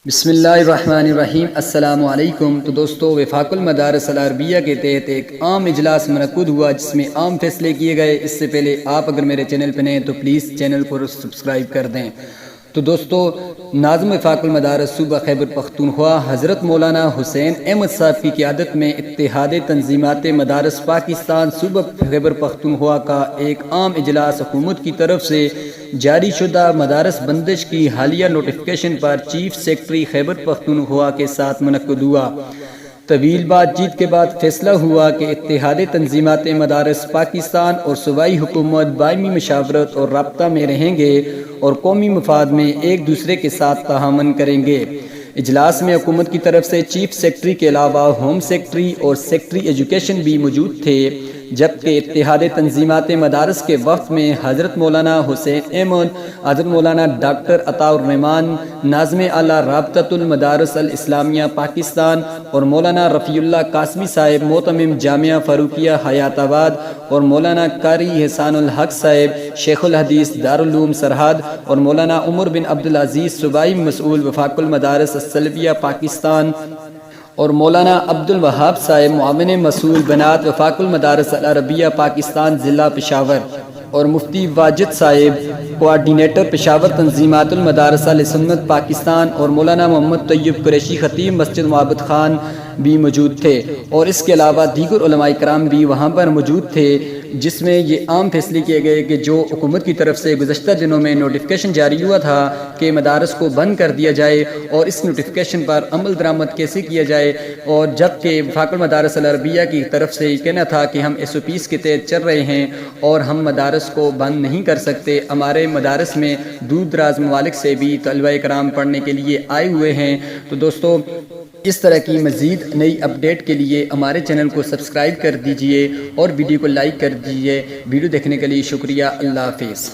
بسم اللہ الرحمن الرحیم۔ السلام علیکم۔ تو دوستو، وفاق المدارس العربیہ کے تحت ایک عام اجلاس منعقد ہوا جس میں عام فیصلے کیے گئے۔ اس سے پہلے آپ اگر میرے چینل پہ نئے ہیں تو پلیز چینل کو سبسکرائب کر دیں۔ تو دوستو، ناظم وفاق المدارس صوبہ خیبر پختونخوا حضرت مولانا حسین احمد صاحب کی قیادت میں اتحادتنظیمات مدارس پاکستان صوبہ خیبر پختونخوا کا ایک عام اجلاس حکومت کی طرف سے جاری شدہ مدارس بندش کی حالیہ نوٹیفیکیشن پر چیف سیکرٹری خیبر پختونخوا کے ساتھ منعقد ہوا۔ طویل بات چیت کے بعد فیصلہ ہوا کہ اتحادتنظیمات مدارس پاکستان اور صوبائی حکومت باہمی مشاورت اور رابطہ میں رہیں گے اور قومی مفاد میں ایک دوسرے کے ساتھ تعاون کریں گے۔ اجلاس میں حکومت کی طرف سے چیف سیکرٹری کے علاوہ ہوم سیکرٹری اور سیکرٹری ایجوکیشن بھی موجود تھے، جبکہ اتحاد تنظیمات مدارس کے وفد میں حضرت مولانا حسین احمد، حضرت مولانا ڈاکٹر عطاء الرحمان، ناظم اعلیٰ رابطۃ المدارس الاسلامیہ پاکستان، اور مولانا رفیع اللہ قاسمی صاحب معتمم جامعہ فاروقیہ حیات آباد، اور مولانا قاری احسان الحق صاحب شیخ الحدیث دارالعلوم سرحد، اور مولانا عمر بن عبدالعزیز صوبائی مسئول وفاق المدارس السلفیہ پاکستان، اور مولانا عبد الوہاب صاحب معاون مسئول بنات وفاق المدارس العربیہ پاکستان ضلع پشاور، اور مفتی واجد صاحب کوآرڈینیٹر پشاور تنظیمات المدارس اہل سنت پاکستان، اور مولانا محمد طیب قریشی خطیب مسجد محبت خان بھی موجود تھے، اور اس کے علاوہ دیگر علماء کرام بھی وہاں پر موجود تھے، جس میں یہ عام فیصلے کیے گئے کہ جو حکومت کی طرف سے گزشتہ دنوں میں نوٹیفیکیشن جاری ہوا تھا کہ مدارس کو بند کر دیا جائے، اور اس نوٹیفیکیشن پر عمل درآمد کیسے کیا جائے، اور جبکہ وفاق المدارس العربیہ کی طرف سے یہ کہنا تھا کہ ہم SOPs کے تحت چل رہے ہیں اور ہم مدارس کو بند نہیں کر سکتے، ہمارے مدارس میں دور دراز ممالک سے بھی طلبہ کرام پڑھنے کے لیے آئے ہوئے ہیں۔ تو دوستو، اس طرح کی مزید نئی اپڈیٹ کے لیے ہمارے چینل کو سبسکرائب کر دیجئے اور ویڈیو کو لائک کر دیجئے۔ ویڈیو دیکھنے کے لیے شکریہ۔ اللہ حافظ۔